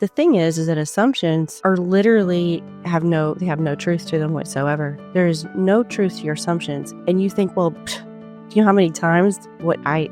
The thing is that assumptions are literally have no truth to them whatsoever. There is no truth to your assumptions. And you think, well, do you know how many times what I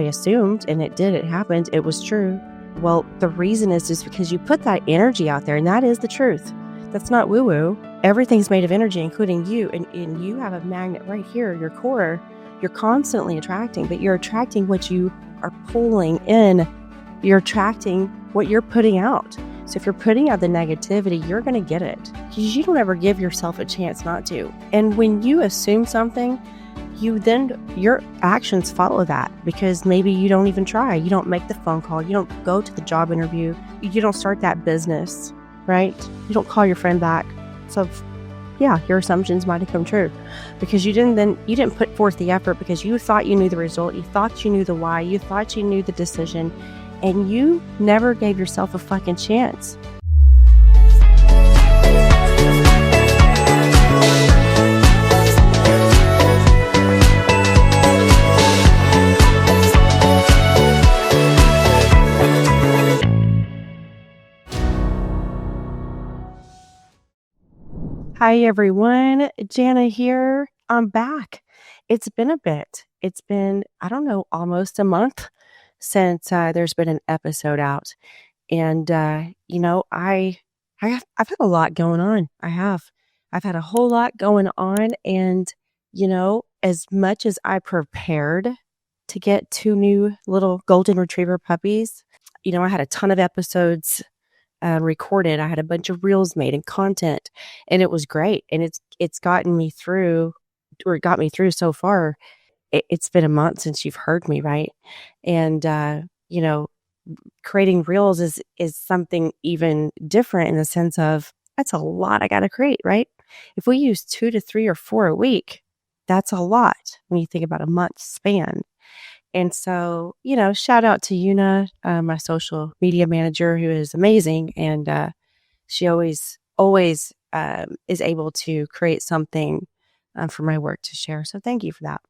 assumed and it happened, it was true. Well, the reason is just because you put that energy out there, and that is the truth. That's not woo-woo. Everything's made of energy, including you. And you have a magnet right here, your core. You're constantly attracting, but you're attracting what you are pulling in. You're attracting what you're putting out. So if you're putting out the negativity, you're going to get it, because you don't ever give yourself a chance not to. And when you assume something, your actions follow that, because maybe you don't even try. You don't make the phone call. You don't go to the job interview. You don't start that business, right? You don't call your friend back. So yeah, your assumptions might have come true because you didn't put forth the effort, because you thought you knew the result. You thought you knew the why. You thought you knew the decision, and you never gave yourself a fucking chance. Hi, everyone. Janna here. I'm back. It's been a bit. It's been, I don't know, almost a month since there's been an episode out. And, I've had a lot going on. I've had a whole lot going on. And, as much as I prepared to get 2 new little golden retriever puppies, I had a ton of episodes recorded. I had a bunch of reels made and content, and it was great. And it's gotten me through, or it got me through so far. It's been a month since you've heard me, right? And, creating reels is something even different in the sense of that's a lot I got to create, right? If we use 2 to 3 or 4 a week, that's a lot when you think about a month span. And so, shout out to Janna, my social media manager, who is amazing. And she always is able to create something for my work to share. So thank you for that.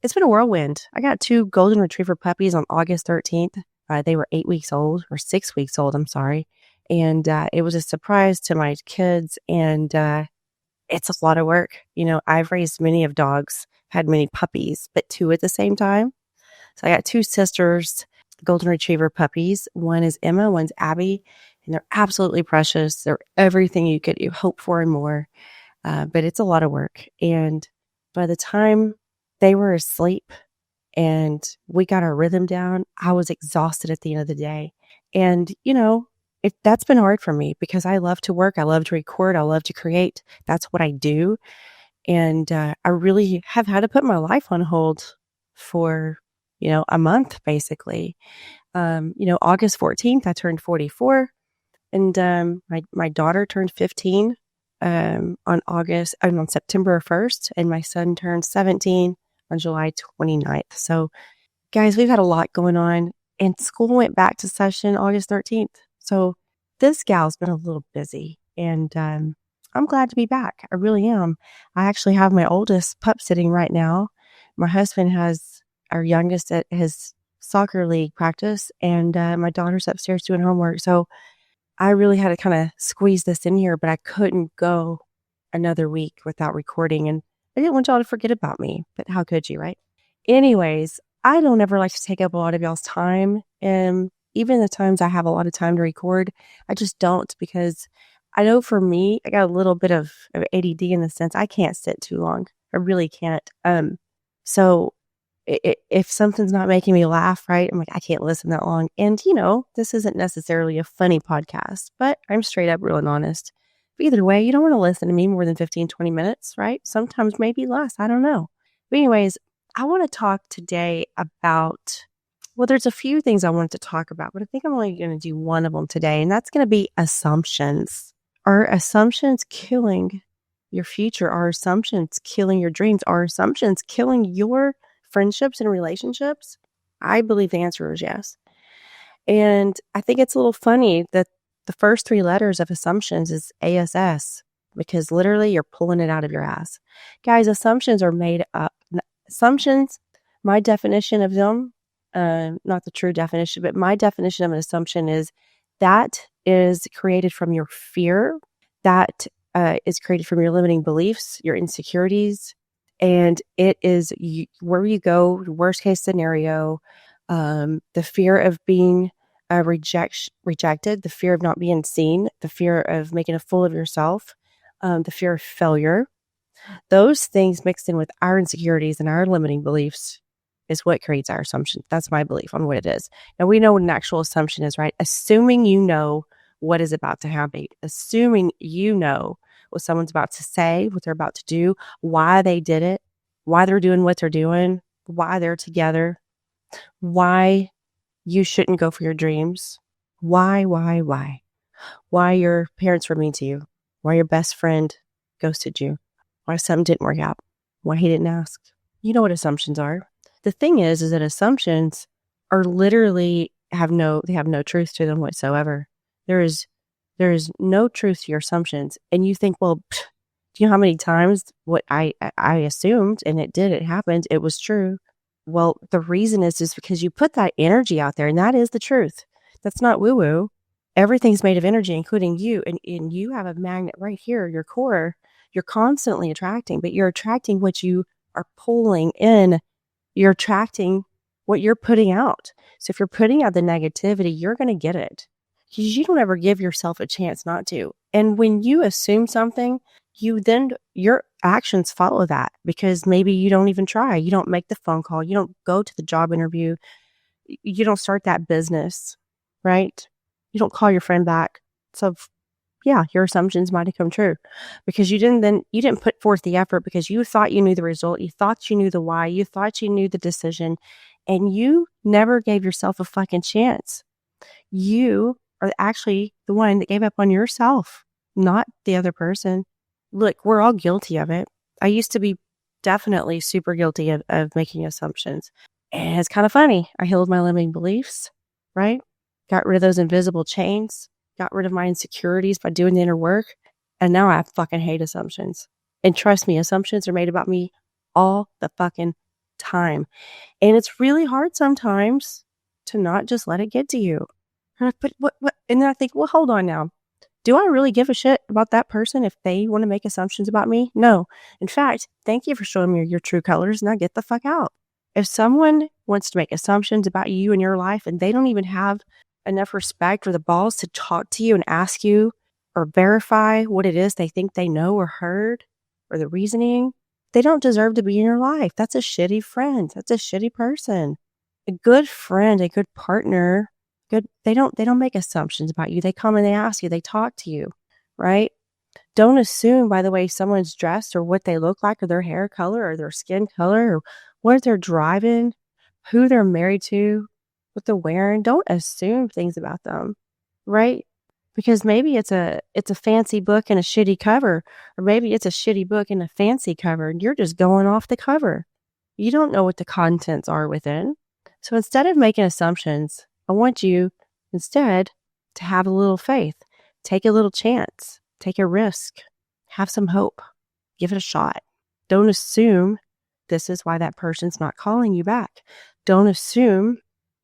It's been a whirlwind. I got 2 golden retriever puppies on August 13th. They were 8 weeks old, or 6 weeks old, I'm sorry. And it was a surprise to my kids. And it's a lot of work. I've raised many of dogs, had many puppies, but 2 at the same time. So I got 2 sisters, golden retriever puppies. One is Emma, one's Abby, and they're absolutely precious. They're everything you could hope for and more. But it's a lot of work. And by the time they were asleep and we got our rhythm down, I was exhausted at the end of the day. And, that's been hard for me because I love to work. I love to record. I love to create. That's what I do. And I really have had to put my life on hold for, a month, basically. August 14th, I turned 44. And my daughter turned 15 on September 1st. And my son turned 17 on July 29th. So, guys, we've had a lot going on. And school went back to session August 13th. So this gal's been a little busy. And I'm glad to be back. I really am. I actually have my oldest pup sitting right now. My husband has our youngest at his soccer league practice, and my daughter's upstairs doing homework. So I really had to kind of squeeze this in here, but I couldn't go another week without recording. And I didn't want y'all to forget about me, but how could you, right? Anyways, I don't ever like to take up a lot of y'all's time. And even the times I have a lot of time to record, I just don't, because I know for me, I got a little bit of ADD in the sense I can't sit too long. I really can't. So if something's not making me laugh, right, I'm like, I can't listen that long. And, this isn't necessarily a funny podcast, but I'm straight up real and honest. But either way, you don't want to listen to me more than 15, 20 minutes, right? Sometimes maybe less. I don't know. But anyways, I want to talk today about, well, there's a few things I wanted to talk about, but I think I'm only going to do one of them today, and that's going to be assumptions. Are assumptions killing your future? Are assumptions killing your dreams? Are assumptions killing your friendships and relationships? I believe the answer is yes. And I think it's a little funny that the first 3 letters of assumptions is ASS, because literally you're pulling it out of your ass. Guys, assumptions are made up. Assumptions, my definition of them not the true definition, but my definition of an assumption is that is created from your fear, that is created from your limiting beliefs, your insecurities, and it is where you go, worst case scenario, the fear of being rejected, the fear of not being seen, the fear of making a fool of yourself, the fear of failure. Those things mixed in with our insecurities and our limiting beliefs is what creates our assumption. That's my belief on what it is. And we know what an actual assumption is, right? Assuming you know what is about to happen, assuming you know what someone's about to say, what they're about to do, why they did it, why they're doing what they're doing, why they're together, why you shouldn't go for your dreams, why your parents were mean to you, why your best friend ghosted you, why something didn't work out, why he didn't ask. You know what assumptions are. The thing is that assumptions are literally have no truth to them whatsoever. There is no truth to your assumptions. And you think, well, do you know how many times what I assumed and it happened, it was true. Well, the reason is because you put that energy out there, and that is the truth. That's not woo-woo. Everything's made of energy, including you. And you have a magnet right here, your core. You're constantly attracting, but you're attracting what you are pulling in. You're attracting what you're putting out. So if you're putting out the negativity, you're going to get it because you don't ever give yourself a chance not to. And when you assume something, your actions follow that because maybe you don't even try. You don't make the phone call. You don't go to the job interview. You don't start that business, right? You don't call your friend back. So yeah, your assumptions might have come true because you didn't put forth the effort because you thought you knew the result. You thought you knew the why. You thought you knew the decision, and you never gave yourself a fucking chance. You are actually the one that gave up on yourself, not the other person. Look, we're all guilty of it. I used to be definitely super guilty of making assumptions. And it's kind of funny. I healed my limiting beliefs, right? Got rid of those invisible chains, got rid of my insecurities by doing the inner work. And now I fucking hate assumptions. And trust me, assumptions are made about me all the fucking time. And it's really hard sometimes to not just let it get to you. But what? And then I think, well, hold on now. Do I really give a shit about that person if they want to make assumptions about me? No. In fact, thank you for showing me your true colors. Now get the fuck out. If someone wants to make assumptions about you and your life and they don't even have enough respect or the balls to talk to you and ask you or verify what it is they think they know or heard or the reasoning, they don't deserve to be in your life. That's a shitty friend. That's a shitty person. A good friend, a good partner, they don't make assumptions about you. They come and they ask you, they talk to you, right? Don't assume by the way someone's dressed or what they look like or their hair color or their skin color or what they're driving, who they're married to, what they're wearing. Don't assume things about them, right? Because maybe it's a fancy book and a shitty cover, or maybe it's a shitty book and a fancy cover, and you're just going off the cover. You don't know what the contents are within. So instead of making assumptions, I want you instead to have a little faith, take a little chance, take a risk, have some hope, give it a shot. Don't assume this is why that person's not calling you back. Don't assume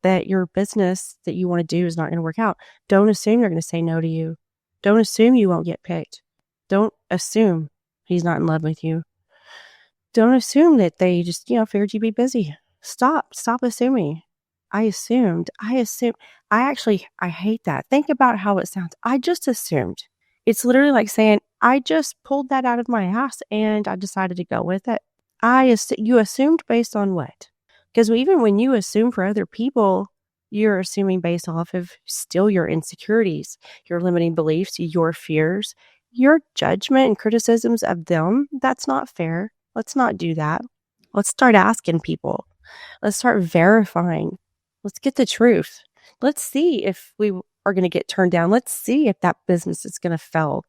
that your business that you want to do is not going to work out. Don't assume they're going to say no to you. Don't assume you won't get picked. Don't assume he's not in love with you. Don't assume that they just, figured you'd be busy. Stop assuming. I assumed. I hate that. Think about how it sounds. I just assumed. It's literally like saying, I just pulled that out of my ass and I decided to go with it. You assumed based on what? Because even when you assume for other people, you're assuming based off of still your insecurities, your limiting beliefs, your fears, your judgment and criticisms of them. That's not fair. Let's not do that. Let's start asking people. Let's start verifying. Let's get the truth. Let's see if we are going to get turned down. Let's see if that business is going to fail.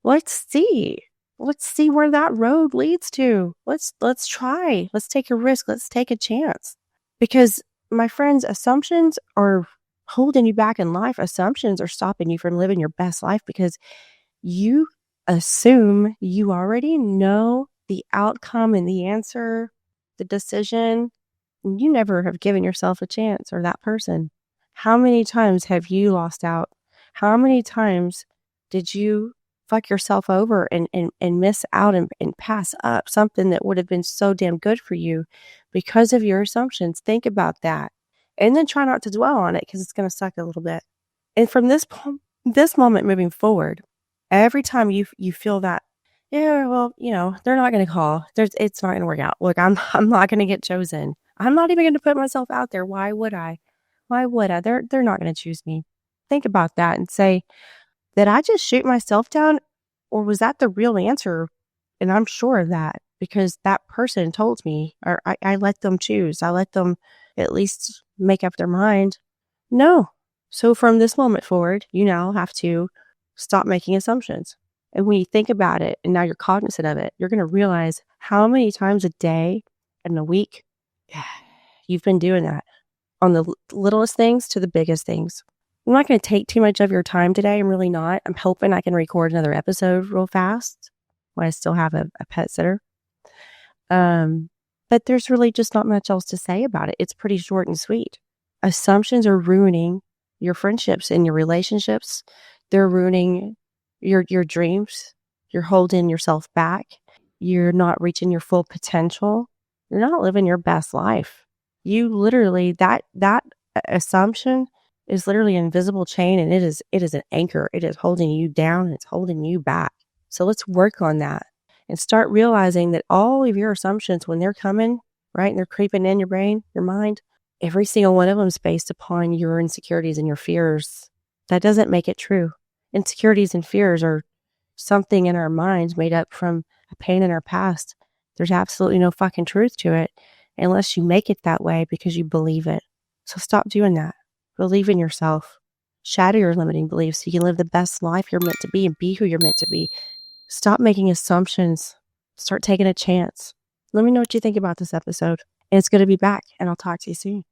Let's see. Let's see where that road leads to. Let's try. Let's take a risk. Let's take a chance. Because my friends, assumptions are holding you back in life. Assumptions are stopping you from living your best life because you assume you already know the outcome and the answer, the decision, You never have given yourself a chance, or that person. How many times have you lost out? How many times did you fuck yourself over and miss out and pass up something that would have been so damn good for you because of your assumptions? Think about that. And then try not to dwell on it because it's going to suck a little bit. And from this moment moving forward, every time you feel that, yeah, well, they're not going to call. It's not going to work out. Look, I'm not going to get chosen. I'm not even going to put myself out there. Why would I? Why would I? They're not going to choose me. Think about that and say, did I just shoot myself down, or was that the real answer? And I'm sure of that because that person told me, or I let them choose. I let them at least make up their mind. No. So from this moment forward, you now have to stop making assumptions. And when you think about it and now you're cognizant of it, you're going to realize how many times a day and a week you've been doing that, on the littlest things to the biggest things. I'm not going to take too much of your time today. I'm really not. I'm hoping I can record another episode real fast while I still have a pet sitter. But there's really just not much else to say about it. It's pretty short and sweet. Assumptions are ruining your friendships and your relationships. They're ruining your dreams. You're holding yourself back. You're not reaching your full potential. You're not living your best life. You literally, that assumption is literally an invisible chain, and it is an anchor. It is holding you down and it's holding you back. So let's work on that and start realizing that all of your assumptions, when they're coming, right, and they're creeping in your brain, your mind, every single one of them is based upon your insecurities and your fears. That doesn't make it true. Insecurities and fears are something in our minds made up from a pain in our past. There's absolutely no fucking truth to it unless you make it that way because you believe it. So stop doing that. Believe in yourself. Shatter your limiting beliefs so you can live the best life you're meant to be and be who you're meant to be. Stop making assumptions. Start taking a chance. Let me know what you think about this episode. And it's good to be back, and I'll talk to you soon.